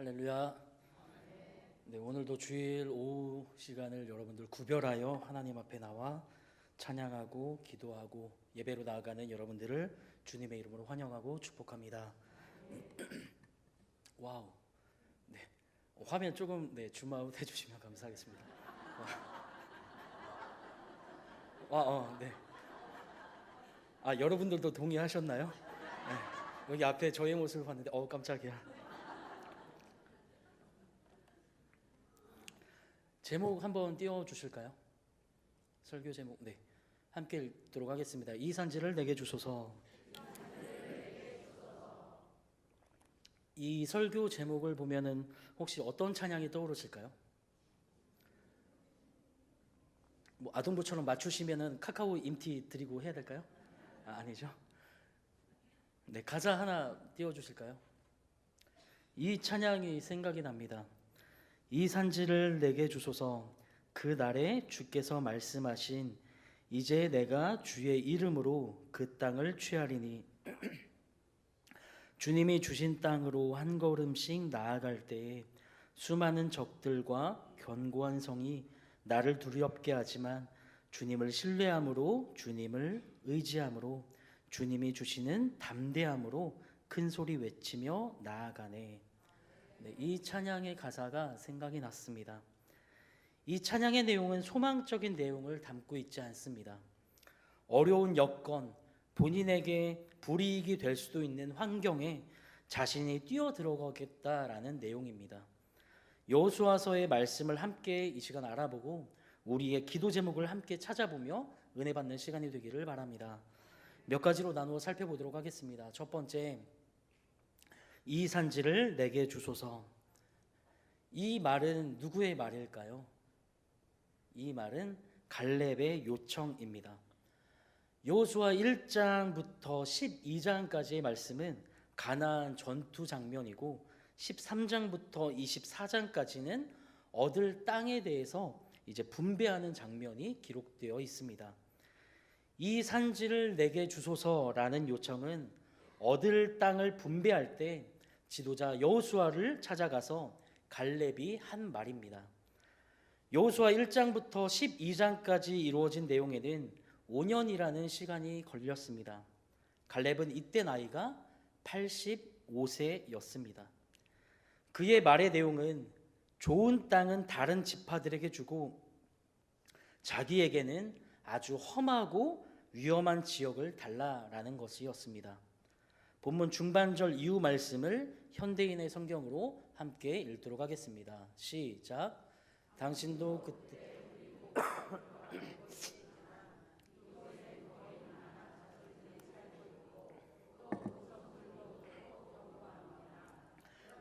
할렐루야. 네, 오늘도 주일 오후 시간을 여러분들 구별하여 하나님 앞에 나와 찬양하고 기도하고 예배로 나아가는 여러분들을 주님의 이름으로 환영하고 축복합니다. 와우. 네. 화면 조금 줌아웃 해주시면 감사하겠습니다. 네. 여러분들도 동의하셨나요? 네. 여기 앞에 저의 모습을 봤는데 깜짝이야. 제목 한번 띄워주실까요? 설교 제목 함께 읽도록 하겠습니다. 이 산지를 내게 주소서. 이 설교 제목을 보면은 혹시 어떤 찬양이 떠오르실까요? 아동부처럼 맞추시면은 카카오 임티 드리고 해야 될까요? 아니죠. 네, 가사 하나 띄워주실까요? 이 찬양이 생각이 납니다. 이 산지를 내게 주소서. 그 날에 주께서 말씀하신 이제 내가 주의 이름으로 그 땅을 취하리니 주님이 주신 땅으로 한 걸음씩 나아갈 때에 수많은 적들과 견고한 성이 나를 두렵게 하지만 주님을 신뢰함으로, 주님을 의지함으로, 주님이 주시는 담대함으로 큰 소리 외치며 나아가네. 이 찬양의 가사가 생각이 났습니다. 이 찬양의 내용은 소망적인 내용을 담고 있지 않습니다. 어려운 여건, 본인에게 불이익이 될 수도 있는 환경에 자신이 뛰어들어가겠다라는 내용입니다. 여호수아서의 말씀을 함께 이 시간 알아보고 우리의 기도 제목을 함께 찾아보며 은혜 받는 시간이 되기를 바랍니다. 몇 가지로 나누어 살펴보도록 하겠습니다. 첫 번째, 이 산지를 내게 주소서. 이 말은 누구의 말일까요? 이 말은 갈렙의 요청입니다. 여호수아 1장부터 12장까지의 말씀은 가나안 전투 장면이고 13장부터 24장까지는 얻을 땅에 대해서 이제 분배하는 장면이 기록되어 있습니다. 이 산지를 내게 주소서라는 요청은 얻을 땅을 분배할 때 지도자 여호수아를 찾아가서 갈렙이 한 말입니다. 여호수아 1장부터 12장까지 이루어진 내용에는 5년이라는 시간이 걸렸습니다. 갈렙은 이때 나이가 85세였습니다. 그의 말의 내용은 좋은 땅은 다른 지파들에게 주고 자기에게는 아주 험하고 위험한 지역을 달라라는 것이었습니다. 본문 중반절 이후 말씀을 현대인의 성경으로 함께 읽도록 하겠습니다. 시작. 당신도 그때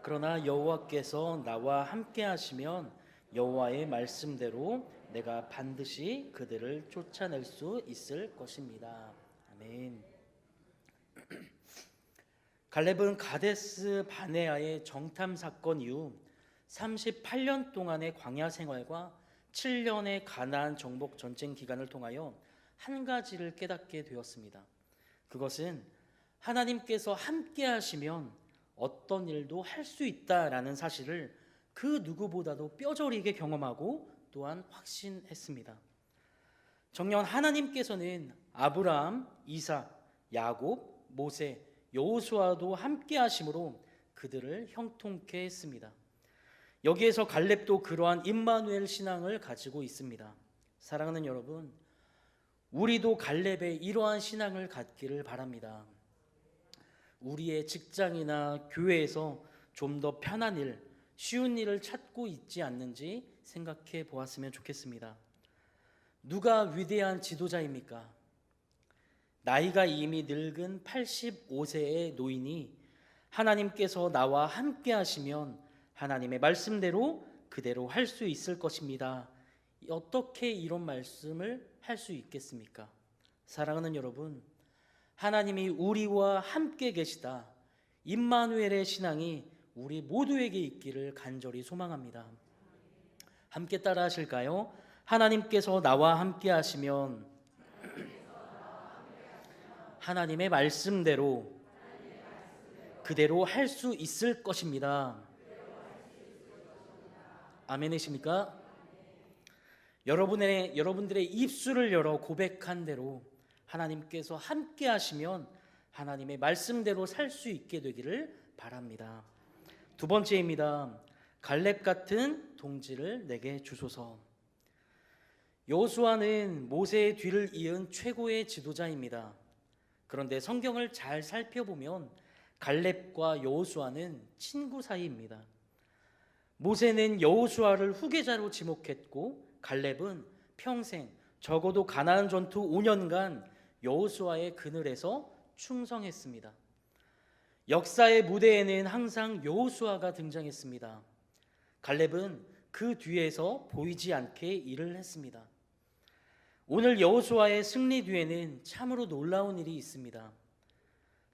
그러나 여호와께서 나와 함께 하시면 여호와의 말씀대로 내가 반드시 그들을 쫓아낼 수 있을 것입니다. 아멘. 갈렙은 가데스 바네아의 정탐 사건 이후 38년 동안의 광야 생활과 7년의 가나안 정복 전쟁 기간을 통하여 한 가지를 깨닫게 되었습니다. 그것은 하나님께서 함께 하시면 어떤 일도 할 수 있다라는 사실을 그 누구보다도 뼈저리게 경험하고 또한 확신했습니다. 정녕 하나님께서는 아브라함, 이삭, 야곱, 모세, 여호수아도 함께 하심으로 그들을 형통케 했습니다. 여기에서 갈렙도 그러한 임마누엘 신앙을 가지고 있습니다. 사랑하는 여러분, 우리도 갈렙의 이러한 신앙을 갖기를 바랍니다. 우리의 직장이나 교회에서 좀 더 편한 일, 쉬운 일을 찾고 있지 않는지 생각해 보았으면 좋겠습니다. 누가 위대한 지도자입니까? 나이가 이미 늙은 85세의 노인이 하나님께서 나와 함께 하시면 하나님의 말씀대로 그대로 할 수 있을 것입니다. 어떻게 이런 말씀을 할 수 있겠습니까? 사랑하는 여러분, 하나님이 우리와 함께 계시다. 임마누엘의 신앙이 우리 모두에게 있기를 간절히 소망합니다. 함께 따라 하실까요? 하나님께서 나와 함께 하시면 하나님의 말씀대로 그대로 할 수 있을 것입니다. 아멘이십니까? 여러분들의 입술을 열어 고백한 대로 하나님께서 함께 하시면 하나님의 말씀대로 살 수 있게 되기를 바랍니다. 두 번째입니다. 갈렙 같은 동지를 내게 주소서. 여호수아는 모세의 뒤를 이은 최고의 지도자입니다. 그런데 성경을 잘 살펴보면 갈렙과 여호수아는 친구 사이입니다. 모세는 여호수아를 후계자로 지목했고 갈렙은 평생 적어도 가나안 전투 5년간 여호수아의 그늘에서 충성했습니다. 역사의 무대에는 항상 여호수아가 등장했습니다. 갈렙은 그 뒤에서 보이지 않게 일을 했습니다. 오늘 여호수아의 승리 뒤에는 참으로 놀라운 일이 있습니다.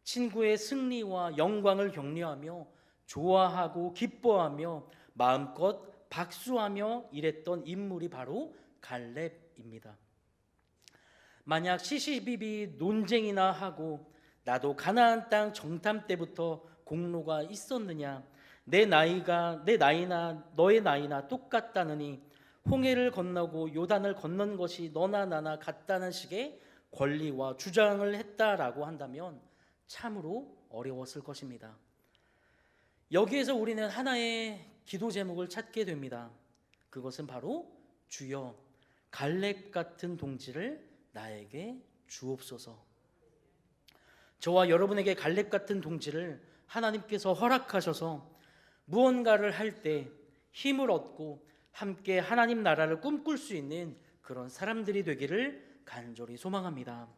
친구의 승리와 영광을 격려하며 좋아하고 기뻐하며 마음껏 박수하며 일했던 인물이 바로 갈렙입니다. 만약 시시비비 논쟁이나 하고 나도 가나안 땅 정탐 때부터 공로가 있었느냐, 내 나이나 너의 나이나 똑같다느니 홍해를 건너고 요단을 건넌 것이 너나 나나 같다는 식의 권리와 주장을 했다라고 한다면 참으로 어려웠을 것입니다. 여기에서 우리는 하나의 기도 제목을 찾게 됩니다. 그것은 바로 주여 갈렙 같은 동지를 나에게 주옵소서. 저와 여러분에게 갈렙 같은 동지를 하나님께서 허락하셔서 무언가를 할 때 힘을 얻고 함께 하나님 나라를 꿈꿀 수 있는 그런 사람들이 되기를 간절히 소망합니다.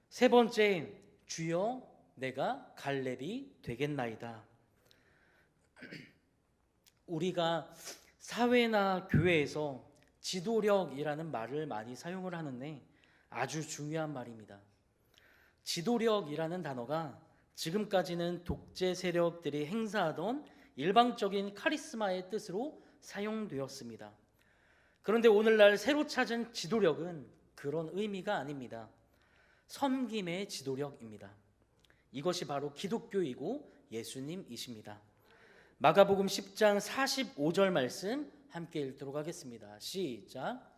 세 번째, 주여 내가 갈렙이 되겠나이다. 우리가 사회나 교회에서 지도력이라는 말을 많이 사용을 하는데 아주 중요한 말입니다. 지도력이라는 단어가 지금까지는 독재 세력들이 행사하던 일방적인 카리스마의 뜻으로 사용되었습니다. 그런데 오늘날 새로 찾은 지도력은 그런 의미가 아닙니다. 섬김의 지도력입니다. 이것이 바로 기독교이고 예수님이십니다. 마가복음 10장 45절 말씀 함께 읽도록 하겠습니다. 시작.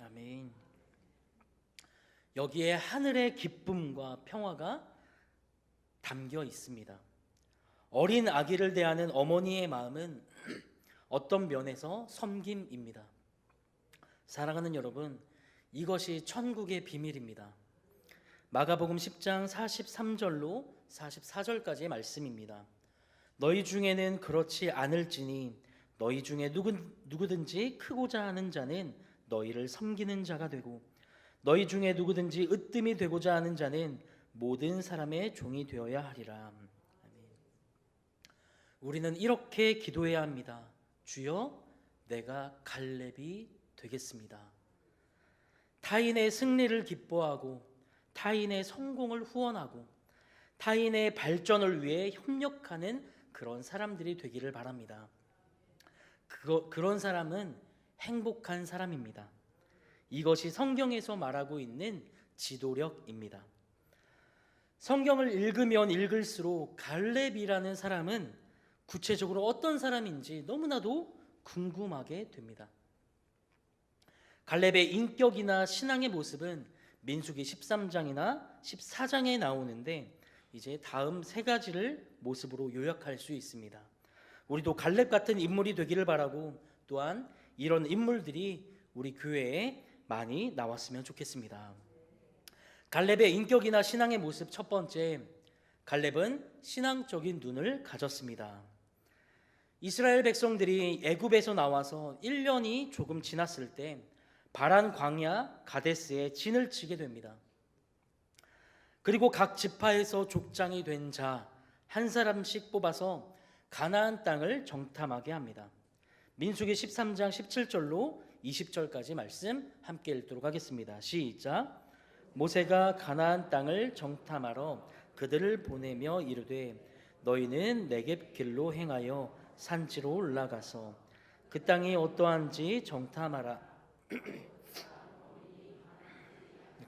아멘. 여기에 하늘의 기쁨과 평화가 담겨 있습니다. 어린 아기를 대하는 어머니의 마음은 어떤 면에서 섬김입니다. 사랑하는 여러분, 이것이 천국의 비밀입니다. 마가복음 10장 43절로 44절까지의 말씀입니다. 너희 중에는 그렇지 않을지니 너희 중에 누구든지 크고자 하는 자는 너희를 섬기는 자가 되고 너희 중에 누구든지 으뜸이 되고자 하는 자는 모든 사람의 종이 되어야 하리라. 우리는 이렇게 기도해야 합니다. 주여, 내가 갈렙이 되겠습니다. 타인의 승리를 기뻐하고 타인의 성공을 후원하고 타인의 발전을 위해 협력하는 그런 사람들이 되기를 바랍니다. 그런 사람은 행복한 사람입니다. 이것이 성경에서 말하고 있는 지도력입니다. 성경을 읽으면 읽을수록 갈렙이라는 사람은 구체적으로 어떤 사람인지 너무나도 궁금하게 됩니다. 갈렙의 인격이나 신앙의 모습은 민수기 13장이나 14장에 나오는데 이제 다음 세 가지를 모습으로 요약할 수 있습니다. 우리도 갈렙 같은 인물이 되기를 바라고 또한 이런 인물들이 우리 교회에 많이 나왔으면 좋겠습니다. 갈렙의 인격이나 신앙의 모습 첫 번째, 갈렙은 신앙적인 눈을 가졌습니다. 이스라엘 백성들이 애굽에서 나와서 1년이 조금 지났을 때 바란 광야 가데스에 진을 치게 됩니다. 그리고 각 지파에서 족장이 된 자 한 사람씩 뽑아서 가나안 땅을 정탐하게 합니다. 민수기 13장 17절로 20절까지 말씀 함께 읽도록 하겠습니다. 시작. 모세가 가나안 땅을 정탐하러 그들을 보내며 이르되 너희는 네겝 길로 행하여 산지로 올라가서 그 땅이 어떠한지 정탐하라.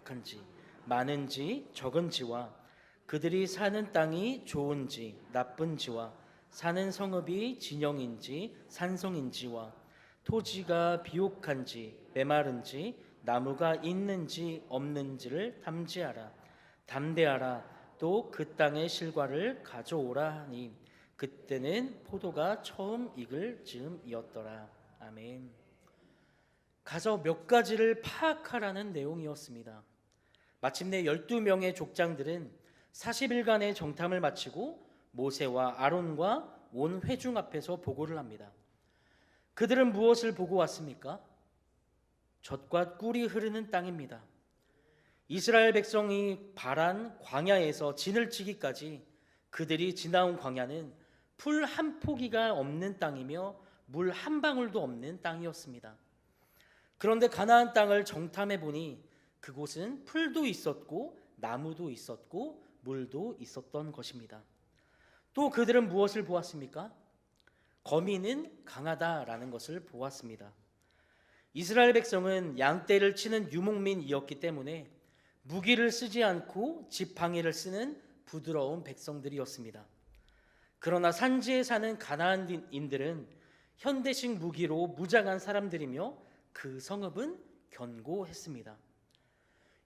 악한지 많은지 적은지와 그들이 사는 땅이 좋은지 나쁜지와 사는 성읍이 진영인지 산성인지와 토지가 비옥한지 메마른지 나무가 있는지 없는지를 탐지하라. 담대하라. 또 그 땅의 실과를 가져오라 하니 그때는 포도가 처음 익을 즈음이었더라. 아멘. 가서 몇 가지를 파악하라는 내용이었습니다. 마침내 12명의 족장들은 40일간의 정탐을 마치고 모세와 아론과 온 회중 앞에서 보고를 합니다. 그들은 무엇을 보고 왔습니까? 젖과 꿀이 흐르는 땅입니다. 이스라엘 백성이 바란 광야에서 진을 치기까지 그들이 지나온 광야는 풀 한 포기가 없는 땅이며 물 한 방울도 없는 땅이었습니다. 그런데 가나안 땅을 정탐해 보니 그곳은 풀도 있었고 나무도 있었고 물도 있었던 것입니다. 또 그들은 무엇을 보았습니까? 거미는 강하다라는 것을 보았습니다. 이스라엘 백성은 양떼를 치는 유목민이었기 때문에 무기를 쓰지 않고 지팡이를 쓰는 부드러운 백성들이었습니다. 그러나 산지에 사는 가나안인들은 현대식 무기로 무장한 사람들이며 그 성읍은 견고했습니다.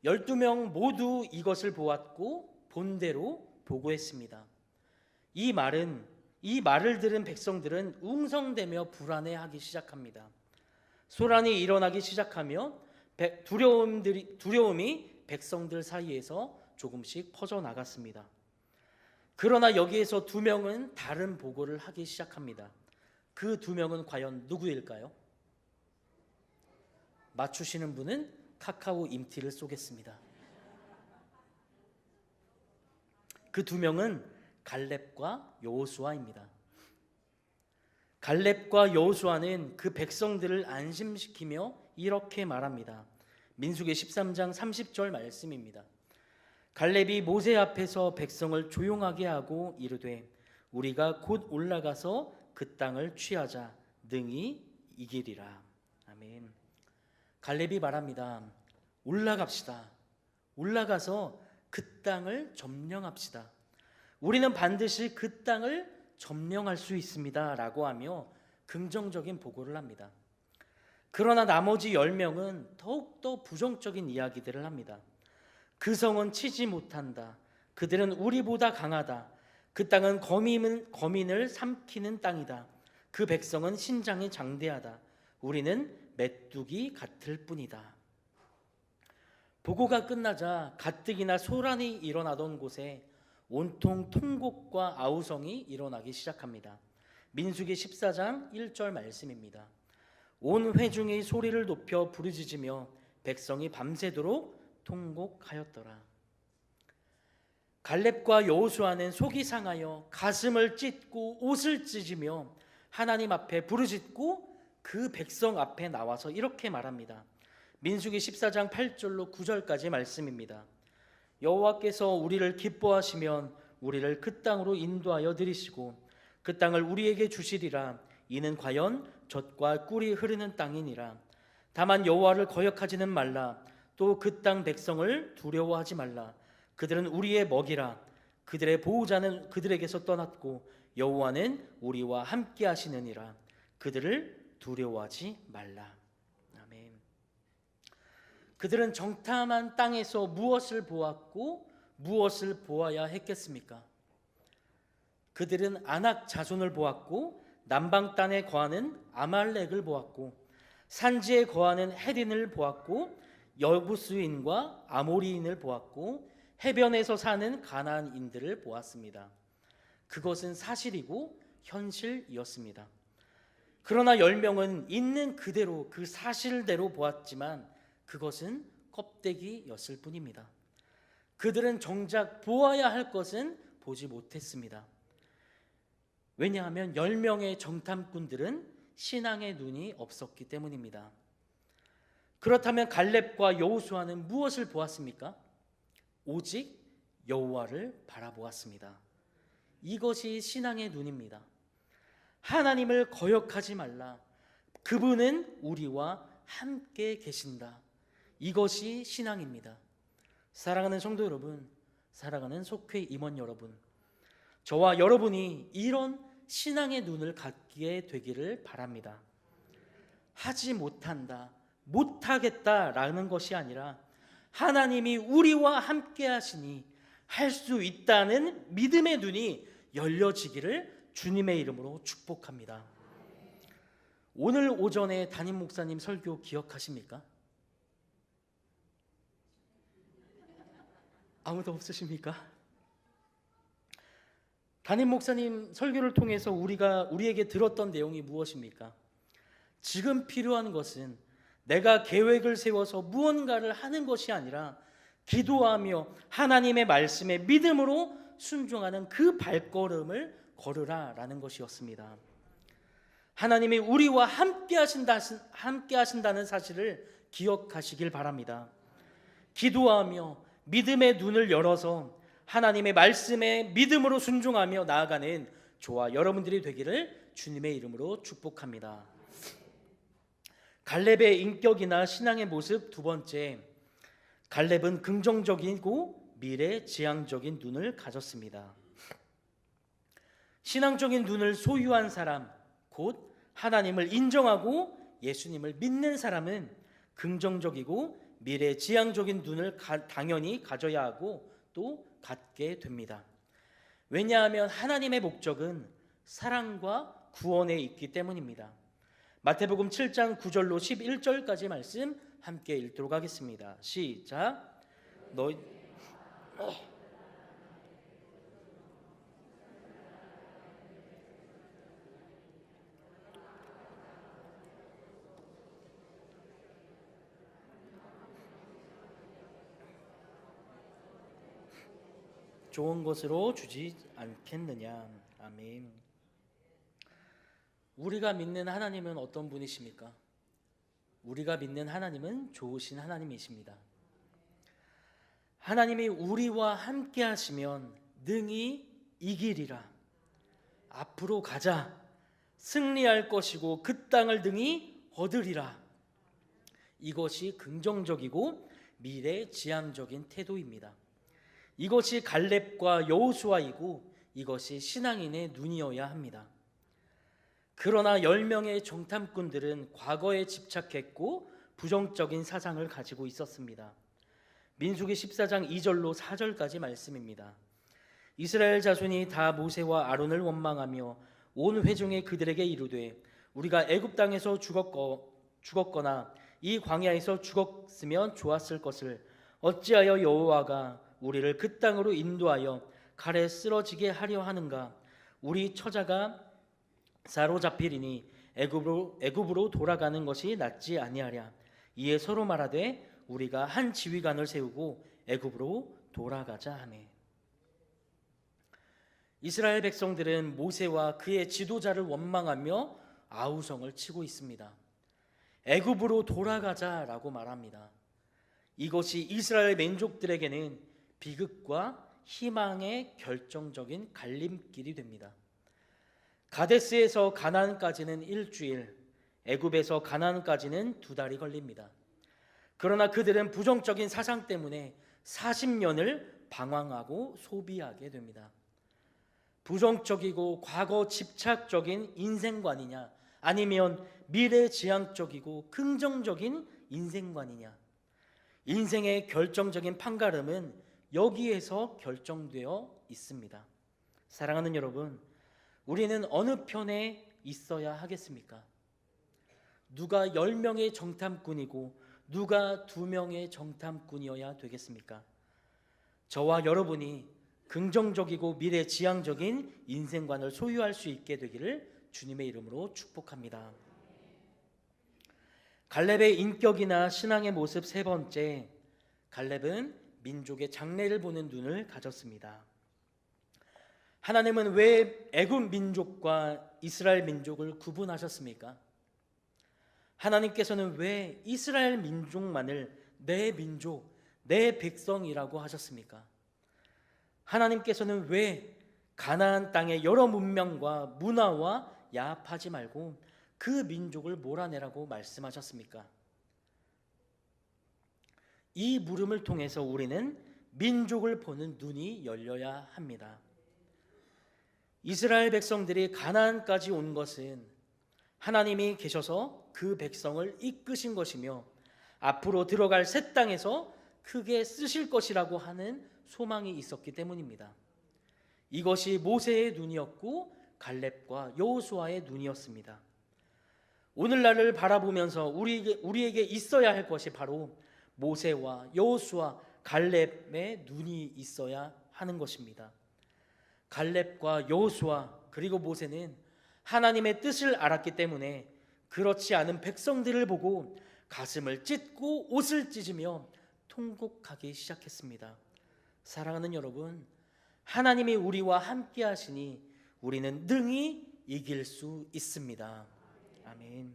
12명 모두 이것을 보았고 본대로 보고했습니다. 이 말을 들은 백성들은 웅성대며 불안해하기 시작합니다. 소란이 일어나기 시작하며 두려움이 백성들 사이에서 조금씩 퍼져나갔습니다. 그러나 여기에서 2명은 다른 보고를 하기 시작합니다. 그 2명은 과연 누구일까요? 맞추시는 분은 카카오 임티를 쏘겠습니다. 그 2명은 갈렙과 여호수아입니다. 갈렙과 여호수아는 그 백성들을 안심시키며 이렇게 말합니다. 민수기 13장 30절 말씀입니다. 갈렙이 모세 앞에서 백성을 조용하게 하고 이르되 우리가 곧 올라가서 그 땅을 취하자 능히 이기리라. 아멘. 갈렙이 말합니다. 올라갑시다. 올라가서 그 땅을 점령합시다. 우리는 반드시 그 땅을 점령할 수 있습니다 라고 하며 긍정적인 보고를 합니다. 그러나 나머지 10명은 더욱더 부정적인 이야기들을 합니다. 그 성은 치지 못한다. 그들은 우리보다 강하다. 그 땅은 거민을 삼키는 땅이다. 그 백성은 신장이 장대하다. 우리는 메뚜기 같을 뿐이다. 보고가 끝나자 가뜩이나 소란이 일어나던 곳에 온통 통곡과 아우성이 일어나기 시작합니다. 민수기 14장 1절 말씀입니다. 온 회중이 소리를 높여 부르짖으며 백성이 밤새도록 통곡하였더라. 갈렙과 여호수아는 속이 상하여 가슴을 찢고 옷을 찢으며 하나님 앞에 부르짖고 그 백성 앞에 나와서 이렇게 말합니다. 민수기 14장 8절로 9절까지 말씀입니다. 여호와께서 우리를 기뻐하시면 우리를 그 땅으로 인도하여 들이시고 그 땅을 우리에게 주시리라. 이는 과연 젖과 꿀이 흐르는 땅이니라. 다만 여호와를 거역하지는 말라. 또 그 땅 백성을 두려워하지 말라. 그들은 우리의 먹이라. 그들의 보호자는 그들에게서 떠났고 여호와는 우리와 함께 하시느니라. 그들을 두려워하지 말라. 아멘. 그들은 정탐한 땅에서 무엇을 보았고 무엇을 보아야 했겠습니까? 그들은 아낙 자손을 보았고 남방 땅에 거하는 아말렉을 보았고 산지에 거하는 헤린을 보았고 여부스인과 아모리인을 보았고 해변에서 사는 가나안인들을 보았습니다. 그것은 사실이고 현실이었습니다. 그러나 10명은 있는 그대로 그 사실대로 보았지만 그것은 껍데기였을 뿐입니다. 그들은 정작 보아야 할 것은 보지 못했습니다. 왜냐하면 10명의 정탐꾼들은 신앙의 눈이 없었기 때문입니다. 그렇다면 갈렙과 여호수아는 무엇을 보았습니까? 오직 여호와를 바라보았습니다. 이것이 신앙의 눈입니다. 하나님을 거역하지 말라. 그분은 우리와 함께 계신다. 이것이 신앙입니다. 사랑하는 성도 여러분, 사랑하는 속회 임원 여러분, 저와 여러분이 이런 신앙의 눈을 갖게 되기를 바랍니다. 하지 못한다, 못하겠다라는 것이 아니라 하나님이 우리와 함께 하시니 할 수 있다는 믿음의 눈이 열려지기를 주님의 이름으로 축복합니다. 오늘 오전에 담임 목사님 설교 기억하십니까? 아무도 없으십니까? 담임 목사님 설교를 통해서 우리에게 들었던 내용이 무엇입니까? 지금 필요한 것은 내가 계획을 세워서 무언가를 하는 것이 아니라 기도하며 하나님의 말씀에 믿음으로 순종하는 그 발걸음을 걸으라라는 것이었습니다. 하나님이 우리와 함께 하신다는 사실을 기억하시길 바랍니다. 기도하며 믿음의 눈을 열어서 하나님의 말씀에 믿음으로 순종하며 나아가는 저와 여러분들이 되기를 주님의 이름으로 축복합니다. 갈렙의 인격이나 신앙의 모습 두 번째, 갈렙은 긍정적이고 미래지향적인 눈을 가졌습니다. 신앙적인 눈을 소유한 사람, 곧 하나님을 인정하고 예수님을 믿는 사람은 긍정적이고 미래지향적인 눈을 당연히 가져야 하고 또 갖게 됩니다. 왜냐하면 하나님의 목적은 사랑과 구원에 있기 때문입니다. 마태복음 7장 9절로 11절까지 말씀 함께 읽도록 하겠습니다. 시작. 좋은 것으로 주지 않겠느냐. 아멘. 우리가 믿는 하나님은 어떤 분이십니까? 우리가 믿는 하나님은 좋으신 하나님이십니다. 하나님이 우리와 함께 하시면 능히 이기리라. 앞으로 가자. 승리할 것이고 그 땅을 능히 얻으리라. 이것이 긍정적이고 미래지향적인 태도입니다. 이것이 갈렙과 여호수아이고 이것이 신앙인의 눈이어야 합니다. 그러나 10명의 정탐꾼들은 과거에 집착했고 부정적인 사상을 가지고 있었습니다. 민수기 14장 2절로 4절까지 말씀입니다. 이스라엘 자손이 다 모세와 아론을 원망하며 온 회중이 그들에게 이르되 우리가 애굽 땅에서 죽었거나 이 광야에서 죽었으면 좋았을 것을 어찌하여 여호와가 우리를 그 땅으로 인도하여 칼에 쓰러지게 하려 하는가? 우리 처자가 사로잡히리니 애굽으로 돌아가는 것이 낫지 아니하랴. 이에 서로 말하되 우리가 한 지휘관을 세우고 애굽으로 돌아가자 하매. 이스라엘 백성들은 모세와 그의 지도자를 원망하며 아우성을 치고 있습니다. 애굽으로 돌아가자라고 말합니다. 이것이 이스라엘 민족들에게는 비극과 희망의 결정적인 갈림길이 됩니다. 가데스에서 가나안까지는 일주일, 애굽에서 가나안까지는 2달이 걸립니다. 그러나 그들은 부정적인 사상 때문에 40년을 방황하고 소비하게 됩니다. 부정적이고 과거 집착적인 인생관이냐, 아니면 미래지향적이고 긍정적인 인생관이냐. 인생의 결정적인 판가름은 여기에서 결정되어 있습니다. 사랑하는 여러분, 우리는 어느 편에 있어야 하겠습니까? 누가 10명의 정탐꾼이고 누가 2명의 정탐꾼이어야 되겠습니까? 저와 여러분이 긍정적이고 미래지향적인 인생관을 소유할 수 있게 되기를 주님의 이름으로 축복합니다. 갈렙의 인격이나 신앙의 모습 세 번째, 갈렙은 민족의 장래를 보는 눈을 가졌습니다. 하나님은 왜 애굽 민족과 이스라엘 민족을 구분하셨습니까? 하나님께서는 왜 이스라엘 민족만을 내 민족, 내 백성이라고 하셨습니까? 하나님께서는 왜 가나안 땅의 여러 문명과 문화와 야합하지 말고 그 민족을 몰아내라고 말씀하셨습니까? 이 물음을 통해서 우리는 민족을 보는 눈이 열려야 합니다. 이스라엘 백성들이 가나안까지 온 것은 하나님이 계셔서 그 백성을 이끄신 것이며 앞으로 들어갈 새 땅에서 크게 쓰실 것이라고 하는 소망이 있었기 때문입니다. 이것이 모세의 눈이었고 갈렙과 여호수아의 눈이었습니다. 오늘날을 바라보면서 우리에게 있어야 할 것이 바로 모세와 여호수아, 갈렙의 눈이 있어야 하는 것입니다. 갈렙과 여호수아 그리고 모세는 하나님의 뜻을 알았기 때문에 그렇지 않은 백성들을 보고 가슴을 찢고 옷을 찢으며 통곡하기 시작했습니다. 사랑하는 여러분, 하나님이 우리와 함께 하시니 우리는 능히 이길 수 있습니다. 아멘.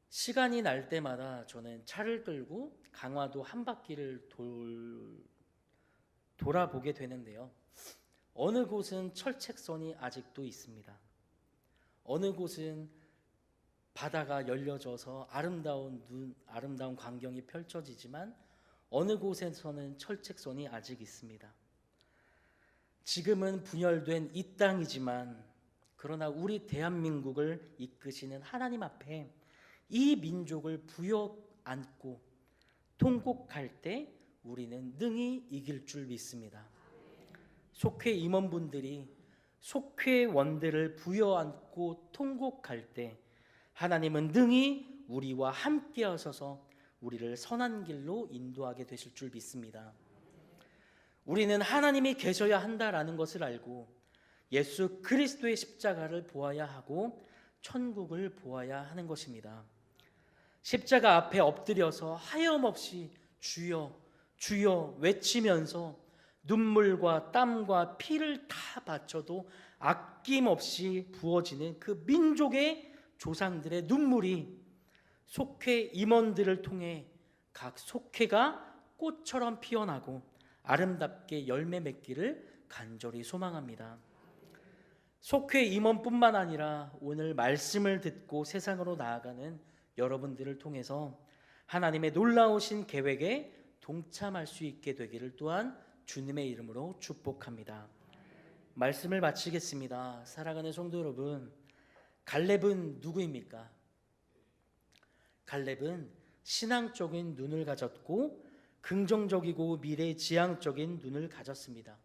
시간이 날 때마다 저는 차를 끌고 강화도 한 바퀴를 돌아보게 되는데요. 어느 곳은 철책선이 아직도 있습니다. 어느 곳은 바다가 열려져서 아름다운 광경이 펼쳐지지만 어느 곳에서는 철책선이 아직 있습니다. 지금은 분열된 이 땅이지만 그러나 우리 대한민국을 이끄시는 하나님 앞에 이 민족을 부여안고 통곡할 때 우리는 능히 이길 줄 믿습니다. 속회 임원분들이 속회원들을 부여안고 통곡할 때 하나님은 능히 우리와 함께 하셔서 우리를 선한 길로 인도하게 되실 줄 믿습니다. 우리는 하나님이 계셔야 한다라는 것을 알고 예수 그리스도의 십자가를 보아야 하고 천국을 보아야 하는 것입니다. 십자가 앞에 엎드려서 하염없이 주여 주여 외치면서 눈물과 땀과 피를 다 바쳐도 아낌없이 부어지는 그 민족의 조상들의 눈물이 속회 임원들을 통해 각 속회가 꽃처럼 피어나고 아름답게 열매 맺기를 간절히 소망합니다. 속회 임원뿐만 아니라 오늘 말씀을 듣고 세상으로 나아가는 여러분들을 통해서 하나님의 놀라우신 계획에 동참할 수 있게 되기를 또한 주님의 이름으로 축복합니다. 말씀을 마치겠습니다. 사랑하는 성도 여러분, 갈렙은 누구입니까? 갈렙은 신앙적인 눈을 가졌고 긍정적이고 미래지향적인 눈을 가졌습니다.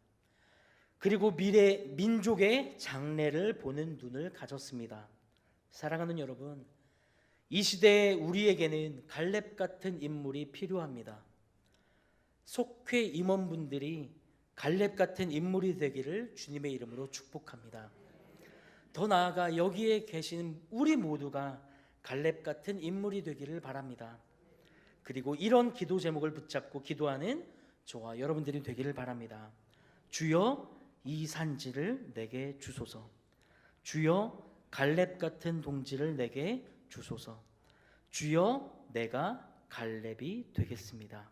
그리고 민족의 장래를 보는 눈을 가졌습니다. 사랑하는 여러분, 이 시대에 우리에게는 갈렙 같은 인물이 필요합니다. 속회 임원분들이 갈렙 같은 인물이 되기를 주님의 이름으로 축복합니다. 더 나아가 여기에 계신 우리 모두가 갈렙 같은 인물이 되기를 바랍니다. 그리고 이런 기도 제목을 붙잡고 기도하는 저와 여러분들이 되기를 바랍니다. 주여 이 산지를 내게 주소서. 주여 갈렙 같은 동지를 내게 주소서. 주여 내가 갈렙이 되겠습니다.